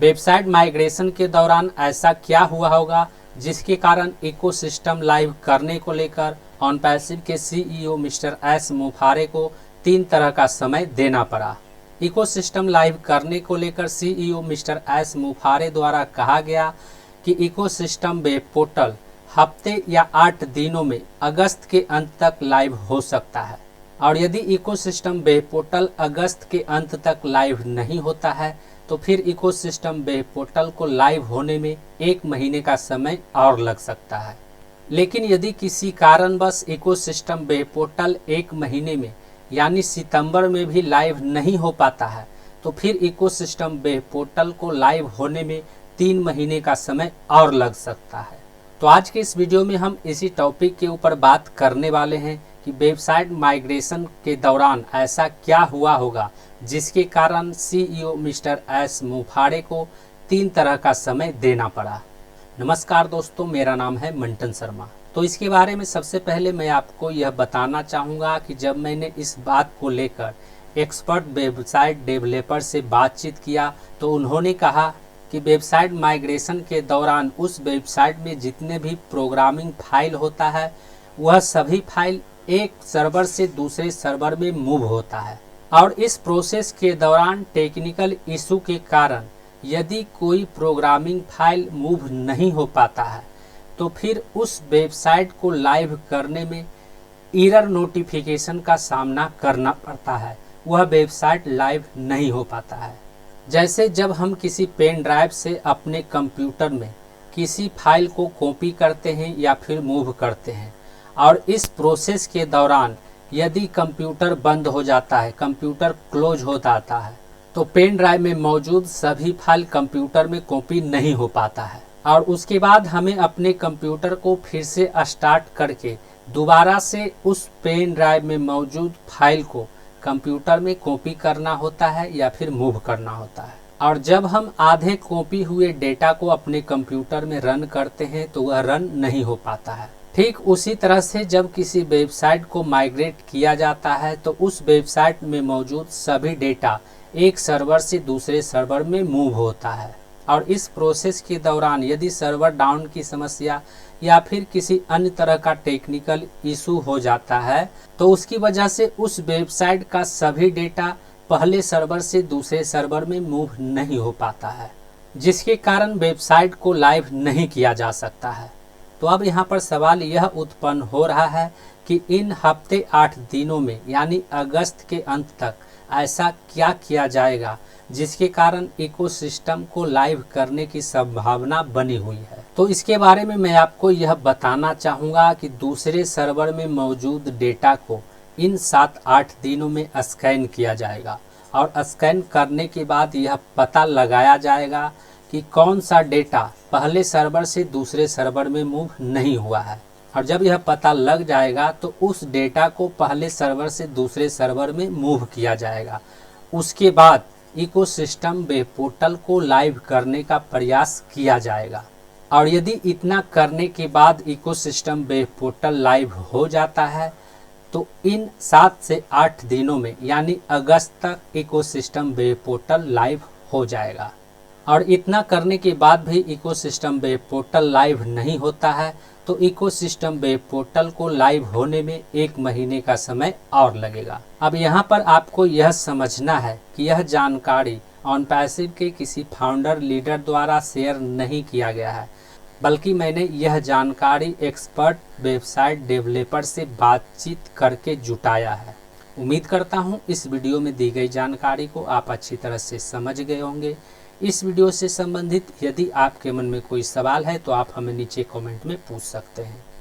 Website migration के दौरान ऐसा क्या हुआ होगा जिसके कारण इकोसिस्टम लाइव करने को लेकर ऑनपैसिव के सीईओ मिस्टर एस मुफारे को 3 तरह का समय देना पड़ा। इकोसिस्टम लाइव करने को लेकर सीईओ मिस्टर एस मुफारे द्वारा कहा गया कि इकोसिस्टम वेब पोर्टल हफ्ते या 8 दिनों में अगस्त के अंत तक लाइव हो सकता है, और यदि इकोसिस्टम वेब पोर्टल अगस्त के अंत तक लाइव नहीं होता है तो फिर इकोसिस्टम वेब पोर्टल को लाइव होने में 1 महीने का समय और लग सकता है। लेकिन यदि किसी कारणवश इकोसिस्टम वेब पोर्टल 1 महीने में यानी सितंबर में भी लाइव नहीं हो पाता है तो फिर इकोसिस्टम वेब पोर्टल को लाइव होने में 3 महीने का समय और लग सकता है। तो आज के इस वीडियो में हम इसी टॉपिक के ऊपर बात करने वाले हैं कि वेबसाइट माइग्रेशन के दौरान ऐसा क्या हुआ होगा जिसके कारण सीईओ मिस्टर एस मुफारे को 3 तरह का समय देना पड़ा। नमस्कार दोस्तों, मेरा नाम है मंटन शर्मा। तो इसके बारे में सबसे पहले मैं आपको यह बताना चाहूँगा कि जब मैंने इस बात को लेकर एक्सपर्ट वेबसाइट डेवलपर से बातचीत किया तो उन्होंने कहा कि वेबसाइट माइग्रेशन के दौरान उस वेबसाइट में जितने भी प्रोग्रामिंग फाइल होता है वह सभी फाइल एक सर्वर से दूसरे सर्वर में मूव होता है, और इस प्रोसेस के दौरान टेक्निकल इशू के कारण यदि कोई प्रोग्रामिंग फाइल मूव नहीं हो पाता है तो फिर उस वेबसाइट को लाइव करने में एरर नोटिफिकेशन का सामना करना पड़ता है, वह वेबसाइट लाइव नहीं हो पाता है। जैसे जब हम किसी पेन ड्राइव से अपने कंप्यूटर में किसी फाइल को कॉपी करते हैं या फिर मूव करते हैं, और इस प्रोसेस के दौरान यदि कंप्यूटर बंद हो जाता है, कंप्यूटर क्लोज हो जाता है, तो पेन ड्राइव में मौजूद सभी फाइल कंप्यूटर में कॉपी नहीं हो पाता है, और उसके बाद हमें अपने कंप्यूटर को फिर से स्टार्ट करके दोबारा से उस पेन ड्राइव में मौजूद फाइल को कंप्यूटर में कॉपी करना होता है या फिर मूव करना होता है। और जब हम आधे कॉपी हुए डेटा को अपने कंप्यूटर में रन करते हैं तो वह रन नहीं हो पाता है। ठीक उसी तरह से जब किसी वेबसाइट को माइग्रेट किया जाता है तो उस वेबसाइट में मौजूद सभी डेटा एक सर्वर से दूसरे सर्वर में मूव होता है, और इस प्रोसेस के दौरान यदि सर्वर डाउन की समस्या या फिर किसी अन्य तरह का टेक्निकल इशू हो जाता है तो उसकी वजह से उस वेबसाइट का सभी डेटा पहले सर्वर से दूसरे सर्वर में मूव नहीं हो पाता है, जिसके कारण वेबसाइट को लाइव नहीं किया जा सकता है। तो अब यहाँ पर सवाल यह उत्पन्न हो रहा है कि इन हफ्ते 8 दिनों में यानी अगस्त के अंत तक ऐसा क्या किया जाएगा जिसके कारण इकोसिस्टम को लाइव करने की संभावना बनी हुई है। तो इसके बारे में मैं आपको यह बताना चाहूँगा कि दूसरे सर्वर में मौजूद डेटा को इन 7-8 दिनों में स्कैन किया जाएगा, और स्कैन करने के बाद यह पता लगाया जाएगा कि कौन सा डेटा पहले सर्वर से दूसरे सर्वर में मूव नहीं हुआ है, और जब यह पता लग जाएगा तो उस डेटा को पहले सर्वर से दूसरे सर्वर में मूव किया जाएगा। उसके बाद इकोसिस्टम वेब पोर्टल को लाइव करने का प्रयास किया जाएगा, और यदि इतना करने के बाद इकोसिस्टम वेब पोर्टल लाइव हो जाता है तो इन 7 से 8 दिनों में यानी अगस्त तक इकोसिस्टम वेब पोर्टल लाइव हो जाएगा। और इतना करने के बाद भी इकोसिस्टम वेब पोर्टल लाइव नहीं होता है तो इकोसिस्टम वेब पोर्टल को लाइव होने में 1 महीने का समय और लगेगा। अब यहाँ पर आपको यह समझना है कि यह जानकारी ऑनपैसिव के किसी फाउंडर लीडर द्वारा शेयर नहीं किया गया है, बल्कि मैंने यह जानकारी एक्सपर्ट वेबसाइट डेवलपर से बातचीत करके जुटाया है। उम्मीद करता हूँ इस वीडियो में दी गई जानकारी को आप अच्छी तरह से समझ गए होंगे। इस वीडियो से संबंधित यदि आपके मन में कोई सवाल है तो आप हमें नीचे कमेंट में पूछ सकते हैं।